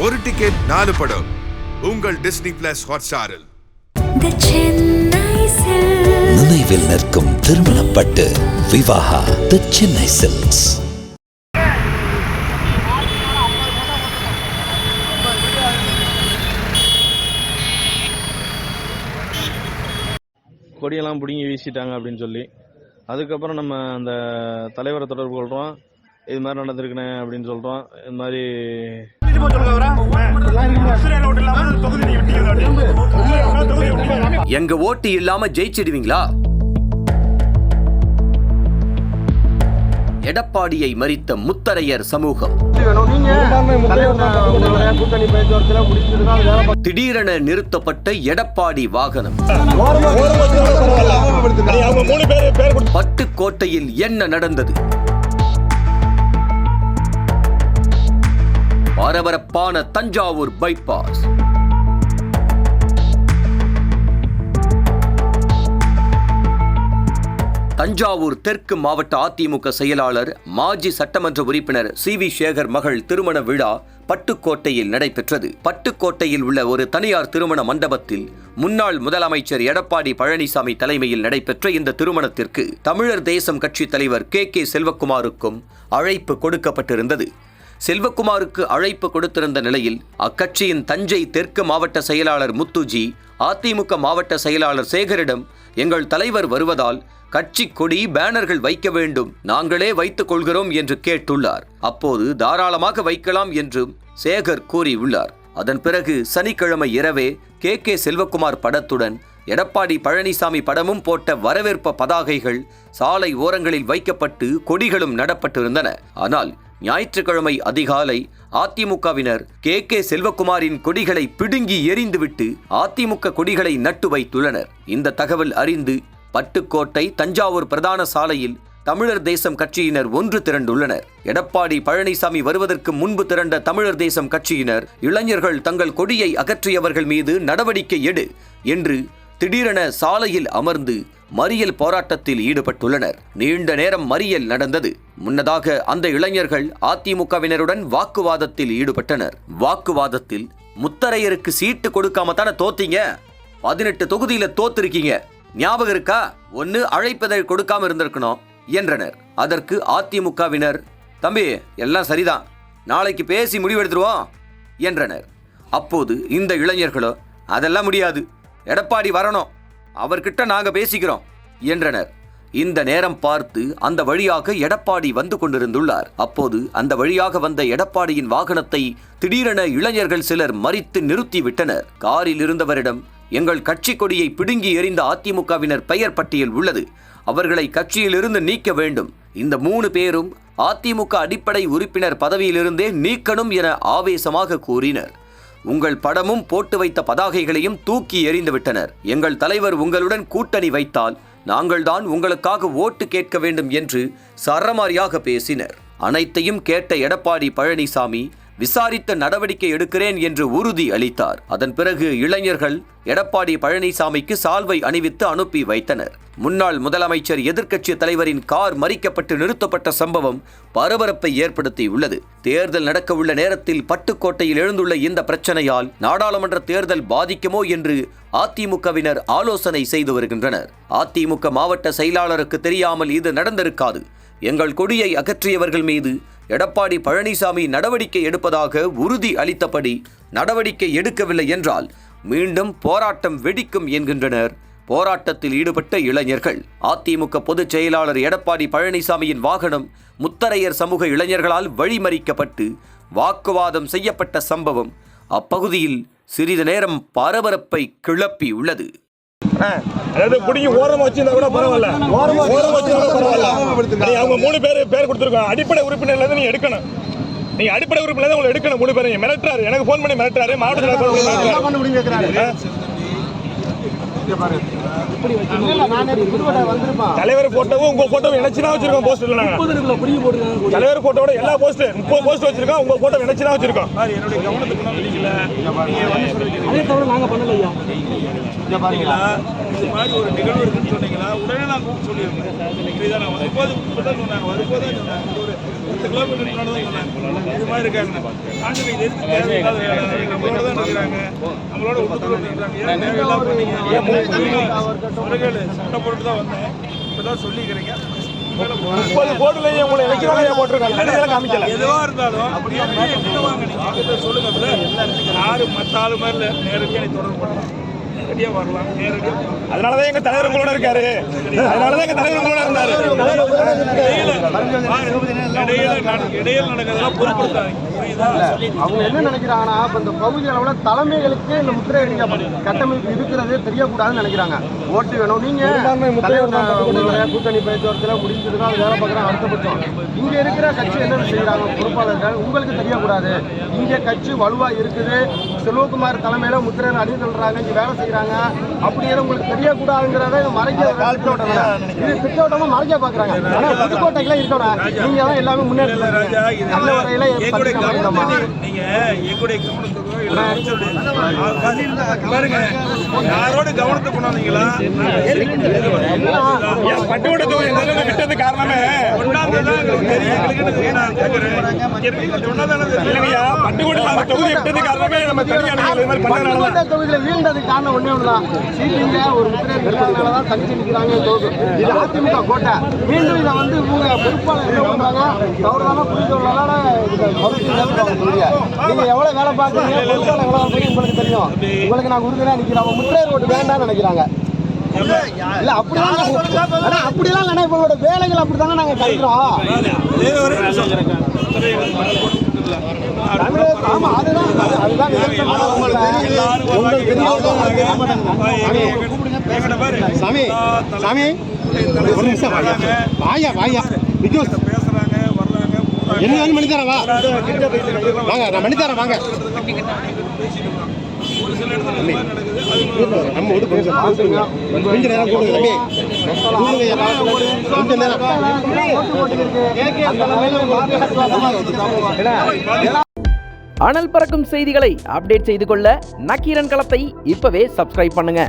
ஒரு டிக்கெட் 4 படம் உங்கள் டிஸ்னி பிளஸ் ஹாட்ஸ்டாரில். நினைவில் நிற்கும் திருமணப்பட்டு விவாஹா தி சென்னை சில்க்ஸ். கொடியெல்லாம் பிடுங்கி வீசிட்டாங்க அப்படின்னு சொல்லி அதுக்கப்புறம் நம்ம அந்த தலைவரை தொடர்பு கொள்கிறோம். இது மாதிரி நடந்திருக்குண்ணே அப்படின்னு சொல்கிறோம். இது மாதிரி எங்க ஓட்டு இல்லாம ஜெயிச்சிடுவீங்களா? எடப்பாடியை மறித்த முத்தரையர் சமூகம் திடீரென நிறுத்தப்பட்ட எடப்பாடி வாகனம். பட்டுக்கோட்டையில் என்ன நடந்தது? பரபரப்பான தஞ்சாவூர் பைபாஸ். தஞ்சாவூர் தெற்கு மாவட்ட அதிமுக செயலாளர் மாஜி சட்டமன்ற உறுப்பினர் சி.வி. சேகர் மகள் திருமண விழா பட்டுக்கோட்டையில் நடைபெற்றது. பட்டுக்கோட்டையில் உள்ள ஒரு தனியார் திருமண மண்டபத்தில் முன்னாள் முதலமைச்சர் எடப்பாடி பழனிசாமி தலைமையில் நடைபெற்ற இந்த திருமணத்திற்கு தமிழர் தேசம் கட்சி தலைவர் கே. செல்வகுமாருக்கும் அழைப்பு கொடுக்கப்பட்டிருந்தது. செல்வகுமாருக்கு அழைப்பு கொடுத்திருந்த நிலையில் அக்கட்சியின் தஞ்சை தெற்கு மாவட்ட செயலாளர் முத்துஜி அதிமுக மாவட்ட செயலாளர் சேகரிடம் எங்கள் தலைவர் வருவதால் கட்சி கொடி பேனர்கள் வைக்க வேண்டும், நாங்களே வைத்துக் கொள்கிறோம் என்று கேட்டுள்ளார். அப்போது தாராளமாக வைக்கலாம் என்றும் சேகர் கூறியுள்ளார். அதன் பிறகு சனிக்கிழமை இரவே கே. செல்வகுமார் படத்துடன் எடப்பாடி பழனிசாமி படமும் போட்ட வரவேற்பு பதாகைகள் சாலை ஓரங்களில் வைக்கப்பட்டு கொடிகளும் நடப்பட்டிருந்தன. ஆனால் ஞாயிற்றுக்கிழமை அதிகாலை அதிமுகவினர் கே. செல்வகுமாரின் கொடிகளை பிடுங்கி எறிந்துவிட்டு அதிமுக கொடிகளை நட்டு வைத்துள்ளனர். இந்த தகவல் அறிந்து பட்டுக்கோட்டை தஞ்சாவூர் பிரதான சாலையில் தமிழர் தேசம் கட்சியினர் ஒன்று திரண்டுள்ளனர். எடப்பாடி பழனிசாமி வருவதற்கு முன்பு திரண்ட தமிழர் தேசம் கட்சியினர் இளைஞர்கள் தங்கள் கொடியை அகற்றியவர்கள் மீது நடவடிக்கை எடு என்று திடீரென சாலையில் அமர்ந்து மறியல் போராட்டத்தில் ஈடுபட்டுள்ளனர். நீண்ட நேரம் மறியல் நடந்தது. முன்னதாக அந்த இளைஞர்கள் அதிமுகவினருடன் வாக்குவாதத்தில் ஈடுபட்டனர். வாக்குவாதத்தில் முத்தரையருக்கு சீட்டு கொடுக்காம தானே தோத்தீங்க, 18 தொகுதியில தோத்திருக்கீங்க, ஞாபகம் இருக்கா? ஒன்னு அழைப்பதை கொடுக்காம இருந்திருக்கணும் என்றனர். அதற்கு அதிமுகவினர் தம்பி எல்லாம் சரிதான், நாளைக்கு பேசி முடிவெடுத்துருவோம் என்றனர். அப்போது இந்த இளைஞர்களோ அதெல்லாம் முடியாது, எடப்பாடி வரணும், அவர்கிட்ட நாங்க பேசிக்கிறோம் என்றனர். இந்த நேரம் பார்த்து அந்த வழியாக எடப்பாடி வந்து கொண்டிருந்துள்ளார். அப்போது அந்த வழியாக வந்த எடப்பாடியின் வாகனத்தை திடீரென இளைஞர்கள் சிலர் மறித்து நிறுத்திவிட்டனர். காரில் இருந்தவரிடம் எங்கள் கட்சி கொடியை பிடுங்கி எறிந்த அதிமுகவினர் பெயர் பட்டியல் உள்ளது, அவர்களை கட்சியிலிருந்து நீக்க வேண்டும், இந்த 3 பேரும் அதிமுக அடிப்படை உறுப்பினர் பதவியிலிருந்தே நீக்கணும் என ஆவேசமாக கூறினர். உங்கள் படமும் போட்டு வைத்த பதாகைகளையும் தூக்கி எறிந்து விட்டனர். எங்கள் தலைவர் உங்களுடன் கூட்டணி வைத்தால் நாங்கள்தான் உங்களுக்காக ஓட்டு கேட்க வேண்டும் என்று சரமாரியாக பேசினர். அனைத்தையும் கேட்ட எடப்பாடி பழனிசாமி விசாரித்த நடவடிக்கை எடுக்கிறேன் என்று உறுதி அளித்தார். அதன் பிறகு இளைஞர்கள் எடப்பாடி பழனிசாமிக்கு சால்வை அணிவித்து அனுப்பி வைத்தனர். முன்னாள் முதலமைச்சர் எதிர்க்கட்சி தலைவரின் கார் மறிக்கப்பட்டு நிறுத்தப்பட்ட சம்பவம் பரபரப்பை ஏற்படுத்தியுள்ளது. தேர்தல் நடக்க உள்ள நேரத்தில் பட்டுக்கோட்டையில் எழுந்துள்ள இந்த பிரச்சனையால் நாடாளுமன்ற தேர்தல் பாதிக்குமோ என்று அதிமுகவினர் ஆலோசனை செய்து வருகின்றனர். அதிமுக மாவட்ட செயலாளருக்கு தெரியாமல் இது நடந்திருக்காது, எங்கள் கொடியை அகற்றியவர்கள் மீது எடப்பாடி பழனிசாமி நடவடிக்கை எடுப்பதாக உறுதி அளித்தபடி நடவடிக்கை எடுக்கவில்லை என்றால் மீண்டும் போராட்டம் வெடிக்கும் என்கின்றனர் போராட்டத்தில் ஈடுபட்ட இளைஞர்கள். அதிமுக பொதுச் செயலாளர் எடப்பாடி பழனிசாமியின் வாகனம் முத்தரையர் சமூக இளைஞர்களால் வழிமறிக்கப்பட்டு வாக்குவாதம் செய்யப்பட்ட சம்பவம் அப்பகுதியில் சிறிது நேரம் பரபரப்பை கிளப்பி உள்ளது. அதாவது குடிக்கு ஓரமா வச்சிருந்தா கூட பரவாயில்ல, ஓரமா வச்சிருந்தா பரவாயில்ல. அவங்க 3 பேர் கொடுத்துருக்காங்க. அடிப்படை உறுப்பினர்ல இருந்து நீ எடுக்கணும், நீங்க அடிப்படை உறுப்பினர் தான் உங்களை எடுக்கணும். 3 பேரும் மிரட்டுறாரு, எனக்கு போன் பண்ணி மிரட்டுறாரு, மாவட்ட தலைவர் போட்டோவும் உங்க போட்டோவும் இணைச்சுதான் வச்சிருக்கோம். போஸ்டர்ல நாங்க தலைவர் போட்டோட எல்லா போஸ்ட் 30 போஸ்ட் வச்சிருக்கோம், உங்க போட்டோ இணைச்சுதான் வச்சிருக்கோம். என்னுடைய கவனத்துக்கு நாங்க பண்ணலையா பாத்தீங்களா, இது மாதிரி ஒரு நிகழ்வு இருக்குன்னு சொன்னீங்களா, உடனே நான் சொல்லியிருக்கேன். வரும்போது சொன்னாங்க, வரும்போது 10 கிலோமீட்டர் இது மாதிரி இருக்காங்க. நாங்கள் இது எதுக்கு தேவையில்லாத வேலை? நம்மளோட தான் இருக்கிறாங்க, நம்மளோட உள்ளுக்குள்ள இருக்கிறாங்க. ஏன் தேவையில்லாம பண்ணீங்க? சண்டை போட்டு தான் வந்தேன். இப்பதான் சொல்லிக்கிறீங்க. 30 கோடிலேயே உங்களை இலக்கிய போட்டிருக்காங்க, காமிக்கல. எதுவாக இருந்தாலும் அப்படியே வாங்க, சொல்லுங்க. யாரு மற்ற ஆளு மாதிரி நேரடியாக நீ தொடர்பு பண்ணலாம், நேரடியாக வரலாம், நேரடியாக. அதனாலதான் எங்க தலைவர் உங்களோட இருக்காரு, அதனாலதான் எங்க தலைவர் உங்களோட இருந்தாரு. இடையில நடக்கிறதெல்லாம் பொருட்படுத்தாங்க. அவங்க என்ன நினைக்கிறாங்கன்னா, இப்போ இந்த பகுதி அளவில் தலைமைகளுக்கு இந்த முத்திரை கட்டமைப்பு இருக்கிறது தெரியக்கூடாதுன்னு நினைக்கிறாங்க. ஓட்டு வேணும், நீங்க தலைவர் கூட்டணி பேச்சுவார்த்தையில் முடிஞ்சது தான் வேலை பார்க்குறாங்க. அடுத்தபட்சம் இங்கே இருக்கிற கட்சி என்ன செய்கிறாங்க, பொறுப்பாளர்கள் உங்களுக்கு தெரியக்கூடாது. இங்கே கட்சி வலுவாக இருக்குது, செல்வகுமார் தலைமையில் முத்திரை அடி சொல்றாங்க, இங்கே வேலை செய்கிறாங்க அப்படிங்கிறது உங்களுக்கு தெரியக்கூடாதுங்கிறத மறைக்க திட்டவட்டம். இது திட்டவட்டமாக மறைக்க பார்க்குறாங்க. ஆனால் புதுக்கோட்டைக்கெல்லாம் இருக்கணும், நீங்க தான் எல்லாமே முன்னேற்ற நல்ல வரையில நீங்க எங்களுடைய பாருங்க, யாரோட கவனத்தை கொண்டாந்தீங்களா? பட்டுக்கோட்டை தொகுதி விட்டது காரணமே தொகுதியில வீழ்ந்தது காரணம் ஒண்ணே ஒண்ணுதான், சீட்டிங்க ஒரு முத்திரையாலதான் தனிச்சு நிக்கிறாங்க. இது அதிமுக கோட்டை. மீண்டும் இதை வந்து இவங்க பொறுப்பாளர் என்ன பண்றாங்க, தவறான புரிதலால நீங்க எவ்வளவு வேலை பார்க்கறீங்க, பொறுப்பாளர் எவ்வளவு உங்களுக்கு தெரியும். உங்களுக்கு நான் உறுதியா நிக்கிறேன், முத்திரையர் ஓட்டு வேண்டாம்னு நினைக்கிறாங்க. இல்ல அப்படிலாம் இல்லைன்னா இவங்களோட வேலைகள் அப்படித்தானே நாங்க கழிக்கிறோம். ஆமா, அதுதான் சாமி சாமி ஒரு நிமிஷம் வாயா வாயா பேசுறாங்க, வர்றாங்க, என்ன மணித்தரேன் வா வாங்க, நான் மணித்தரேன் வாங்க. ஒரு சில இடத்துல நடக்குது. நம்ம விட்டு கொஞ்சம் நேரம் கொடுங்க தம்பி. அனல் பறக்கும் செய்திகளை அப்டேட் செய்து கொள்ள நக்கீரன் களத்தை இப்பவே சப்ஸ்கிரைப் பண்ணுங்க.